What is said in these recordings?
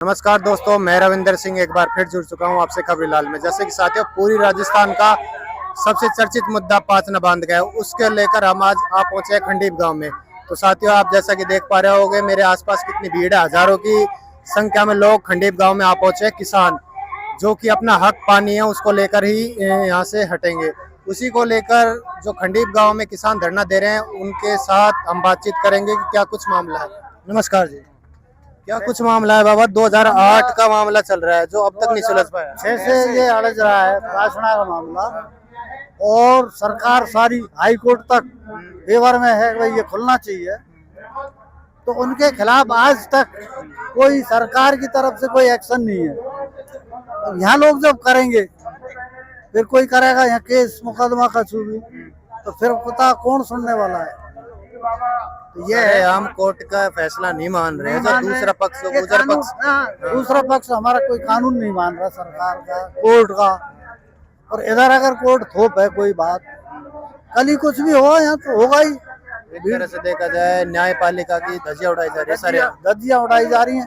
नमस्कार दोस्तों, मैं रविंदर सिंह एक बार फिर जुड़ चुका हूं आपसे खबरीलाल में। जैसे कि साथियों, पूरी राजस्थान का सबसे चर्चित मुद्दा पाचना बांध का है, उसके लेकर हम आज आप पहुंचे हैं खंडीप गांव में। तो साथियों, आप जैसा कि देख पा रहे होंगे मेरे आसपास कितनी भीड़ है। हजारों की संख्या में लोग खंडीप गांव में आ पहुंचे हैं। किसान जो कि अपना हक पानी है उसको लेकर ही यहाँ से हटेंगे। उसी को लेकर जो खंडीप गांव में किसान धरना दे रहे हैं उनके साथ हम बातचीत करेंगे कि क्या कुछ मामला है। नमस्कार जी, क्या कुछ मामला है बाबा? 2008 का मामला चल रहा है जो अब तक नहीं सुलझ पाया। से ये अड़ज रहा है राशना का मामला, और सरकार सारी हाई कोर्ट तक फेवर में है भाई ये खुलना चाहिए। तो उनके खिलाफ आज तक कोई सरकार की तरफ से कोई एक्शन नहीं है। अब यहाँ लोग जब करेंगे फिर कोई करेगा यहाँ केस मुकदमा का भी, तो फिर पता कौन सुनने वाला है। तो ये है, हम कोर्ट का फैसला नहीं मान रहे हैं। जो दूसरा पक्ष, गुजर पक्ष, दूसरा पक्ष हमारा कोई कानून नहीं मान रहा, सरकार का, कोर्ट का। और इधर अगर कोर्ट थोप है कोई बात, कल ही कुछ भी हो यहाँ तो होगा ही। एक तरह से देखा जाए न्यायपालिका की धज्जियां उड़ाई जा रही है, सारे धज्जियां उड़ाई जा रही हैं।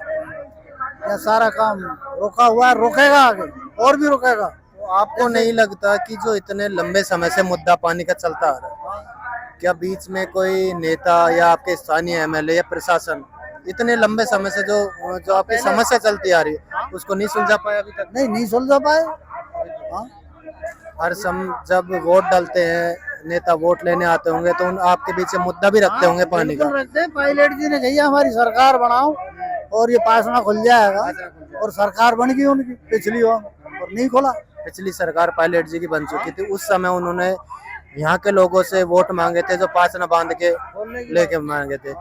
यह सारा काम रोका हुआ है, रोकेगा आगे और भी रोकेगा। तो आपको नहीं लगता कि जो इतने लंबे समय से मुद्दा पानी का चलता आ रहा है, क्या बीच में कोई नेता या आपके स्थानीय एमएलए या प्रशासन इतने लंबे समय से जो आपकी समस्या चलती आ रही है उसको नहीं सुलझा पाया अभी तक? नहीं सुलझा पाए। हर जब वोट डालते हैं, नेता वोट लेने आते होंगे तो आपके पीछे मुद्दा भी रखते होंगे पानी का। रखते हैं। पायलट जी ने कही हमारी सरकार बनाओ और ये पासना खुल जाएगा, और सरकार बन गई उनकी पिछली और नहीं खोला। पिछली सरकार पायलट जी की बन चुकी थी, उस समय उन्होंने यहाँ के लोगों से वोट मांगे थे, जो पाचना बांध के लेके मांगे थे।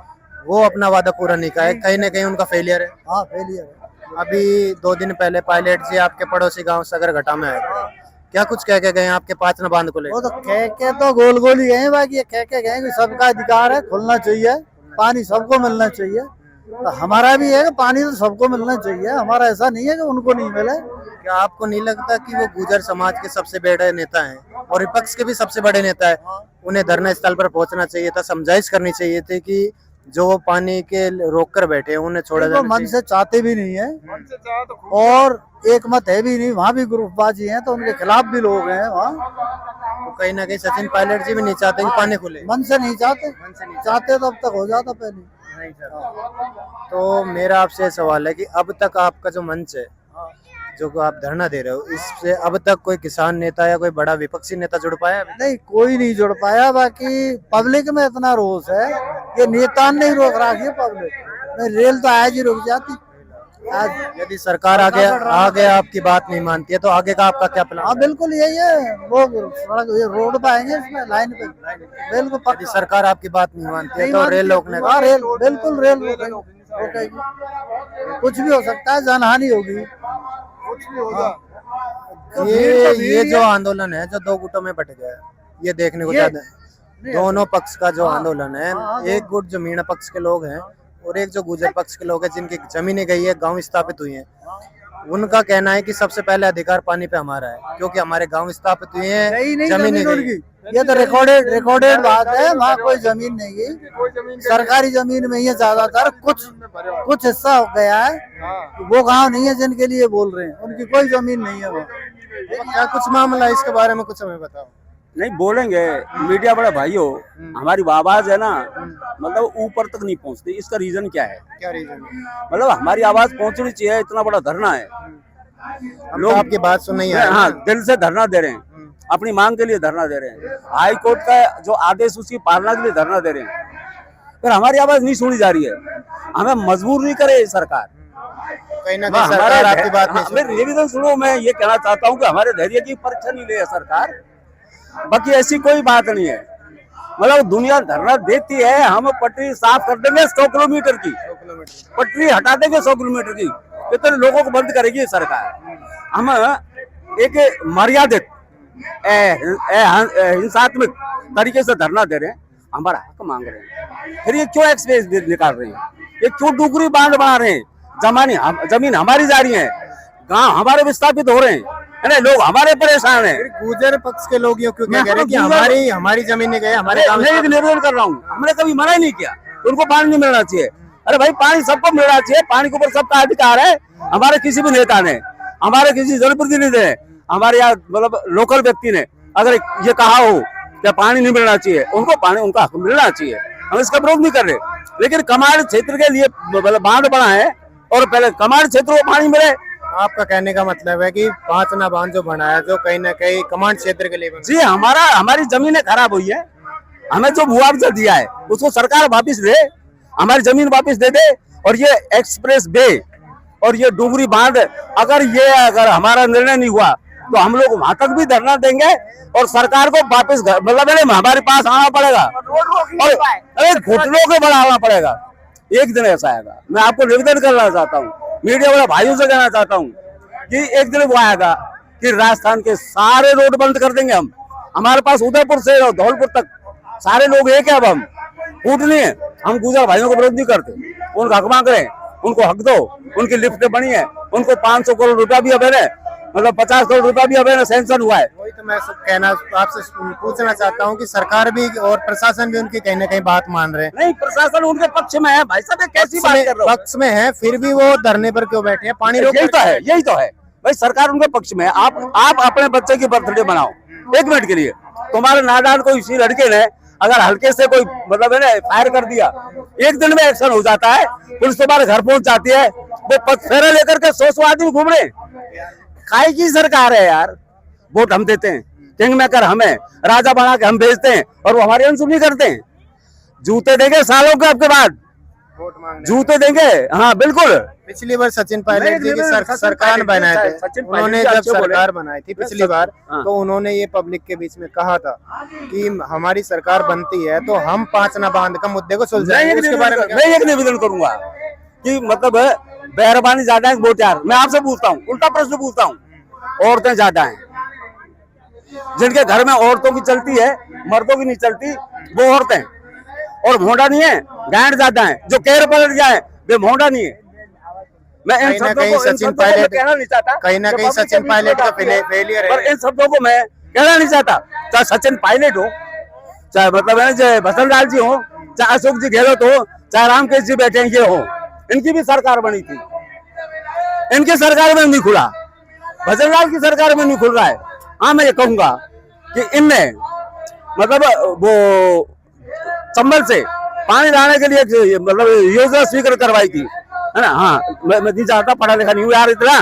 वो अपना वादा पूरा नहीं किया है, कहीं ना कहीं उनका फेलियर है। हाँ, फेलियर है। अभी 2 दिन पहले पायलट जी आपके पड़ोसी गांव सगरघटा में आए थे, क्या कुछ कह के गए आपके पाचना बांध को लेकर? वो तो कह के तो गोल गोल ही गए, बाकी ये कह के गए कि सबका अधिकार है, खुलना चाहिए, पानी सबको मिलना चाहिए। तो हमारा भी है कि पानी तो सबको मिलना चाहिए, हमारा ऐसा नहीं है कि उनको नहीं मिले। क्या आपको नहीं लगता कि वो गुर्जर समाज के सबसे बड़े नेता हैं और विपक्ष के भी सबसे बड़े नेता है? उन्हें धरना स्थल पर पहुंचना चाहिए था, समझाइश करनी चाहिए थी कि जो वो पानी के रोक कर बैठे हैं उन्हें छोड़ा जाए। मन से चाहते भी नहीं है, और एक मत है भी नहीं, वहाँ भी ग्रुपबाजी है, तो उनके खिलाफ भी लोग हैं वहाँ। तो कहीं ना कहीं सचिन पायलट जी भी नहीं चाहते कि पानी खुले। मन से नहीं चाहते, चाहते तो अब तक हो जाता पहले। तो मेरा आपसे सवाल है कि अब तक आपका जो मंच है, जो आप धरना दे रहे हो, इससे अब तक कोई किसान नेता या कोई बड़ा विपक्षी नेता जुड़ पाया है? नहीं, कोई नहीं जुड़ पाया। बाकी पब्लिक में इतना रोष है, ये नेता नहीं रोक रहा है पब्लिक। नहीं, रेल तो आज ही रुक जाती। आज यदि सरकार आगे आपकी बात नहीं मानती है तो आगे का आपका क्या प्लान? हाँ, बिल्कुल यही है। लोग सड़क ये रोड पे आएंगे, इसमें लाइन पे बिल्कुल। यदि सरकार आपकी बात नहीं मानती है तो रेल रोकने का? रेल बिल्कुल, रेल रोकेगी। कुछ भी हो सकता है, जनहानि होगी, कुछ भी होगा। ये जो आंदोलन है जो 2 गुटों में बट गया है, ये देखने को ज्यादा दोनों पक्ष का जो आंदोलन है, एक गुट जो मीणा पक्ष के लोग हैं और एक जो गुर्जर पक्ष के लोग हैं जिनकी जमीनें गई है, गांव स्थापित हुई हैं, उनका कहना है कि सबसे पहले अधिकार पानी पे हमारा है, क्योंकि हमारे गांव स्थापित हुए हैं, जमीनें गई। ये तो रिकॉर्डेड बात है। वहाँ कोई जमीन नहीं है, सरकारी जमीन में ही है ज्यादातर। कुछ हिस्सा हो गया है, वो गांव नहीं है जिनके लिए बोल रहे हैं, उनकी कोई जमीन नहीं है वो। क्या कुछ मामला है इसके बारे में कुछ हमें बताओ। नहीं बोलेंगे, मीडिया बड़े भाई हो, हमारी आवाज है ना, मतलब ऊपर तक नहीं पहुंचती। इसका रीजन क्या है? क्या रीजन? मतलब हमारी आवाज पहुंचनी चाहिए, इतना बड़ा धरना है, लोग आपकी बात सुन नहीं है। हाँ, दिल से धरना दे रहे हैं, अपनी मांग के लिए धरना दे रहे हैं, हाई कोर्ट का जो आदेश उसकी पालना के लिए धरना दे रहे हैं, फिर हमारी आवाज नहीं सुनी जा रही है। हमें मजबूर नहीं करे सरकार। कहीं ना कहीं सरकार आपकी बात नहीं सुन रही। निवेदन सुनो, मैं ये कहना चाहता हूँ कि हमारे धैर्य की परीक्षा नहीं ले सरकार, बाकी ऐसी कोई बात नहीं है। मतलब दुनिया धरना देती है, हम पटरी साफ कर देंगे 100 किलोमीटर की, पटरी हटा देंगे 100 किलोमीटर की, कितने लोगों को बंद करेगी सरकार? हम एक मर्यादित हिंसात्मक तरीके से धरना दे रहे हैं, हमारा हक मांग रहे हैं, फिर ये क्यों एक्सप्रेस निकाल रहे हैं? ये क्यों डुगरी बांध बना रहे हैं? जमीन हमारी जा रही है, गांव हमारे विस्थापित हो रहे हैं, है ना, लोग हमारे परेशान हैं। गुर्जर पक्ष के लोग क्यों कह रहे हैं कि हमारी जमीन नहीं गई, हमारे मैं एक निवेदन कर रहा हूँ, हमने कभी मना ही नहीं किया, उनको पानी नहीं मिलना चाहिए। अरे भाई पानी सबको मिलना चाहिए, पानी के ऊपर सबका अधिकार है। हमारे किसी भी नेता ने, हमारे किसी जनप्रतिनिधि ने, हमारे यहाँ मतलब लोकल व्यक्ति ने अगर ये कहा हो कि पानी नहीं मिलना चाहिए, उनको पानी उनका हक मिलना चाहिए, हम इसका विरोध नहीं कर रहे। लेकिन कमांड क्षेत्र के लिए मतलब बांध बना है और पहले कमांड क्षेत्र को पानी मिले। आपका कहने का मतलब है कि पांचना बांध जो बना है जो कहीं ना कहीं कमांड क्षेत्र के लिए बना जी हमारी जमीनें खराब हुई है, हमें जो मुआवजा दिया है उसको सरकार वापिस दे, हमारी जमीन वापिस दे दे। और ये एक्सप्रेस वे और ये डुगरी बांध अगर हमारा निर्णय नहीं हुआ तो हम लोग वहां तक भी धरना देंगे और सरकार को वापस मतलब हमारे पास आना पड़ेगा और अरे घुटनों के बल आना पड़ेगा। एक दिन ऐसा आएगा, मैं आपको निवेदन करना चाहता हूँ, मीडिया वाले भाइयों से कहना चाहता हूँ कि एक दिन वो आएगा कि राजस्थान के सारे रोड बंद कर देंगे हम। हमारे पास उदयपुर से धौलपुर तक सारे लोग एक है, अब हम फूट नहीं है। हम गुजर भाइयों को विरोध नहीं करते, उनका हक मांग रहे हैं, उनको हक दो। उनकी लिफ्ट बनी है, उनको 500 करोड़ रुपया भी अब है, मतलब 50 करोड़ रुपया भी अब सैंक्शन हुआ है। वही तो मैं कहना आपसे पूछना चाहता हूँ कि सरकार भी और प्रशासन भी उनकी कहीं ना कहीं बात मान रहे हैं। नहीं, प्रशासन उनके पक्ष में है भाई साहब, कैसी बात कर रहे हो? पक्ष में है फिर भी वो धरने पर क्यों बैठे हैं? पानी रोक यही तो है भाई, सरकार उनके पक्ष में है। आप अपने बच्चे की बर्थडे बनाओ 1 मिनट के लिए, तुम्हारे नादान को इसी लड़के ने अगर हल्के से कोई मतलब है ना फायर कर दिया, 1 दिन में एक्शन हो जाता है, पुलिस तुम्हारे घर पहुंच जाती है, वो पथफेरा लेकर के 100 आदमी घूम रहे। काय की सरकार है यार? वोट हम देते हैं, किंग मेकर हमें राजा बना के हम भेजते हैं और वो हमारी अनसुनी करते हैं। जूते देंगे सालों के आपके बाद, वोट मांगने जूते देंगे। हाँ बिल्कुल। पिछली बार सचिन पायलट जी की सरकार बनाए थे, उन्होंने जब सरकार बनाई थी पिछली बार तो उन्होंने ये पब्लिक के बीच में कहा था कि हमारी सरकार बनती है तो हम पांचना बांध का मुद्दे को सुलझाएंगे। उसके बारे में मैं एक निवेदन करूंगा कि मतलब मेहरबानी ज्यादा है वोट यार। मैं आपसे पूछता हूँ, उल्टा प्रश्न पूछता हूँ, औरतें ज्यादा हैं, जिनके घर में औरतों की चलती है मर्दों की नहीं चलती, वो औरतें। और भोंडा नहीं है, गांड ज्यादा है, जो केर पलट जाए वे भोंडा नहीं है। मैं इन शब्दों को कहना नहीं चाहता, कहीं ना कहीं सचिन पायलट का फेलियर है, इन शब्दों को मैं कहना नहीं चाहता। चाहे सचिन पायलट हो, चाहे मतलब है चाहे भसनलाल जी हो, चाहे अशोक जी गहलोत हो, चाहे रामकेश जी बैठे ये हो, इनकी भी सरकार बनी थी, इनकी सरकार में नहीं खुला, भसनलाल की सरकार में नहीं खुल रहा है। हाँ मैं ये कहूंगा कि इनने मतलब वो चंबल से पानी लाने के लिए मतलब योजना स्वीकृत करवाई थी, है ना। हाँ मैं नहीं चाहता, पढ़ा लिखा नहीं हूँ यार इतना,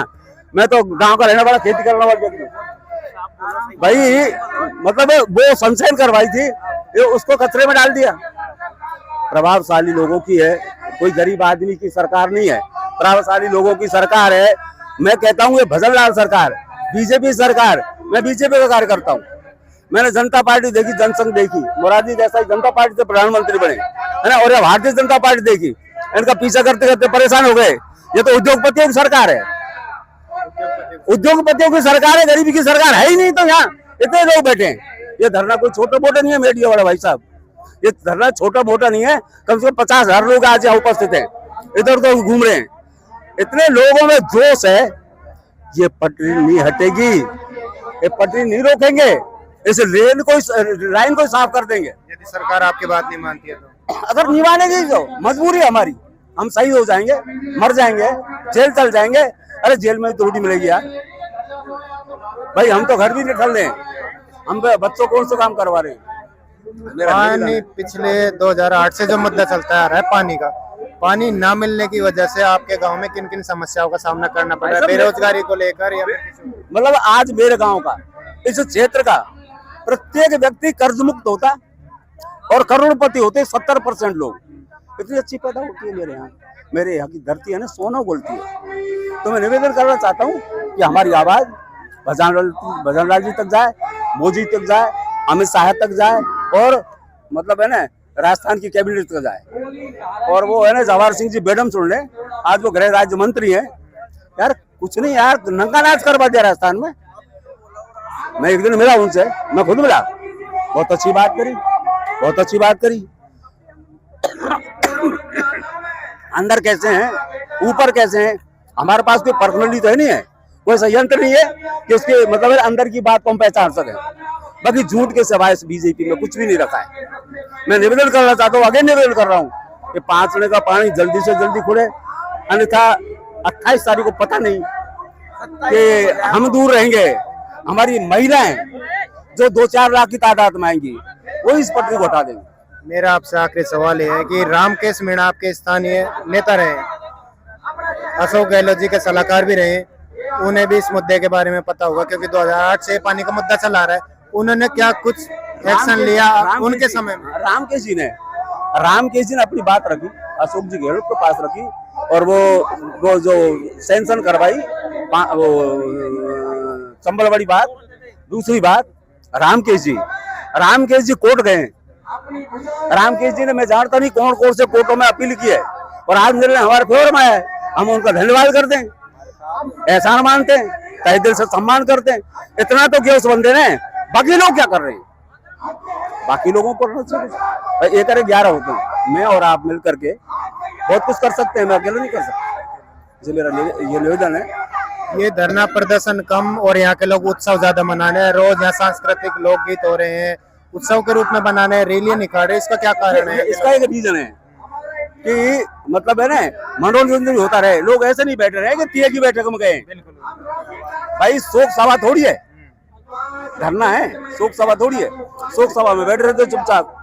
मैं तो गांव का रहने वाला, खेती करने वाला व्यक्ति भाई। मतलब वो संशयन करवाई थी, ये उसको कचरे में डाल दिया। प्रभावशाली लोगों की है, कोई गरीब आदमी की सरकार नहीं है, प्रभावशाली लोगों की सरकार है। मैं कहता हूँ ये भजनलाल सरकार, बीजेपी सरकार, मैं बीजेपी का कार्य करता हूँ। मैंने जनता पार्टी देखी, जनसंघ देखी, मोरारजी देसाई जनता पार्टी से प्रधानमंत्री बने, है ना, और ये भारतीय जनता पार्टी देखी, इनका पीछा करते करते परेशान हो गए। ये तो उद्योगपतियों की सरकार है, उद्योगपतियों की सरकार है, गरीबी की सरकार है ही नहीं। तो यहाँ इतने लोग बैठे हैं, ये धरना कोई छोटा मोटा नहीं है मीडिया वाला भाई साहब, ये धरना छोटा मोटा नहीं है, कम से कम 50,000 लोग आज यहाँ उपस्थित हैं, इधर उधर घूम रहे हैं, इतने लोगों में जोश है। ये पटरी नहीं हटेगी, ये पटरी नहीं रोकेंगे, इस लाइन को साफ कर देंगे। यदि सरकार आपकी बात नहीं मानती है तो अगर नहीं मानेगी तो मजबूरी हमारी, हम सही हो जाएंगे, मर जाएंगे, जेल चल जाएंगे। अरे जेल में तो रोटी मिलेगी यार भाई, हम तो घर भी नहीं ठल रहे हैं, हम बच्चों कौन सा काम करवा रहे हैं। पानी पिछले 2008 से जो मुद्दा चलता आ रहा है पानी का, पानी ना मिलने की वजह से आपके गांव में किन किन समस्याओं का सामना करना पड़ रहा है, बेरोजगारी को लेकर या मतलब आज मेरे गांव का, इस क्षेत्र का प्रत्येक व्यक्ति कर्ज मुक्त होता और करोड़पति होते 70% लोग। इतनी अच्छी पैदा होती है मेरे यहाँ की धरती है ना, सोना बोलती है। तो मैं निवेदन करना चाहता हूँ कि हमारी आवाज भजनलाल जी तक जाए, मोदी तक जाए, अमित शाह तक जाए और मतलब है ना राजस्थान की कैबिनेट तक जाए। और वो है ना जवाहर सिंह जी बेडम सुन ले, आज वो गृह राज्य मंत्री है यार, कुछ नहीं यार, नंगा नाच करवा दिया राजस्थान में। मैं एक दिन मिला उनसे, मैं खुद मिला, बहुत अच्छी बात करी, बहुत अच्छी बात करी। अंदर कैसे हैं, ऊपर कैसे हैं, हमारे पास कोई पर्सनलिटी तो है नहीं है, कोई संयंत्र नहीं है कि उसके मतलब अंदर की बात को हम पहचान सके। बाकी झूठ के सिवाय बीजेपी में कुछ भी नहीं रखा है। मैं निवेदन करना चाहता हूँ, आगे निवेदन कर रहा हूँ कि पांचने का पानी जल्दी से जल्दी खुले, अन्यथा 28 तारीख को पता नहीं कि हम दूर रहेंगे, हमारी महिलाएं जो 2-4 लाख की तादाद में आएंगी वो इस पटरी को हटा देंगे। मेरा आपसे आखिरी सवाल ये है कि रामकेश मीणा आपके स्थानीय नेता रहे, अशोक गहलोत जी के सलाहकार भी रहे, उन्हें भी इस मुद्दे के बारे में पता होगा क्योंकि 2008 से पानी का मुद्दा चला रहा है, उन्होंने क्या कुछ एक्शन लिया उनके समय में? रामकेश जी ने अपनी बात रखी, अशोक जी गहलोत के पास रखी, और वो जो सैंक्शन करवाई, वो संबल वाली बात। दूसरी बात, रामकेश जी कोर्ट गए। रामकेश जी ने, मैं जानता नहीं कौन से कोर्टों में अपील की है, और आज निर्णय हमारे फेवर में है, हम उनका धन्यवाद करते हैं, एहसान मानते हैं, तहे दिल से सम्मान करते हैं। इतना तो किया उस बंदे ने, बाकी लोग क्या कर रहे हैं? बाकी लोगों को 1-11 होते हैं, मैं और आप मिल करके बहुत कुछ कर सकते हैं, मैं अकेले नहीं कर सकता। जो मेरा ये निवेदन है, ये धरना प्रदर्शन कम और यहाँ के लोग उत्सव ज्यादा मनाने हैं, रोज यहाँ सांस्कृतिक लोकगीत हो रहे हैं, उत्सव के रूप में बनाने हैं, रैलियां निकाल रहे हैं, इसका क्या कारण है? इसका एक रीजन है कि मतलब है ना, मनोरंजन होता रहे, लोग ऐसे नहीं बैठे रहे कि तिये की बैठक में गए। भाई शोक सभा थोड़ी है, धरना है, शोक सभा थोड़ी है। शोक सभा में बैठे रहते चुपचाप,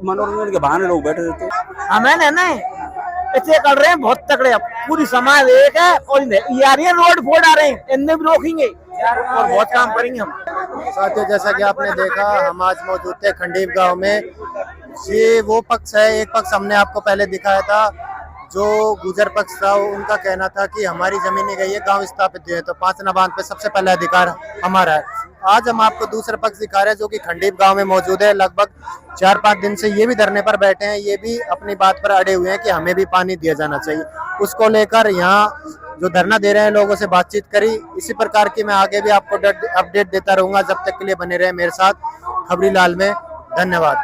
मनोरंजन के बहाने लोग बैठे रहते। हमें ना ऐसे कर रहे हैं बहुत तगड़े, पूरी समाज एक है, और ये रोड फोड़ आ रहे हैं, इनमें भी रोकेंगे और बहुत काम करेंगे हम। साथियों, जैसा कि आपने देखा, हम आज मौजूद थे खंडीप गांव में। ये वो पक्ष है, एक पक्ष हमने आपको पहले दिखाया था, जो गुजर पक्ष था, उनका कहना था कि हमारी जमीनें गई है, गांव स्थापित हुए, तो पांचना बांध पे सबसे पहला अधिकार हमारा है। आज हम आपको दूसरा पक्ष दिखा रहे हैं, जो कि खंडीप गांव में मौजूद है। लगभग 4-5 दिन से ये भी धरने पर बैठे हैं, ये भी अपनी बात पर अड़े हुए हैं कि हमें भी पानी दिया जाना चाहिए। उसको लेकर यहाँ जो धरना दे रहे हैं, लोगों से बातचीत करी। इसी प्रकार की मैं आगे भी आपको अपडेट देता रहूंगा। जब तक के लिए बने रहे मेरे साथ खबरी लाल में। धन्यवाद।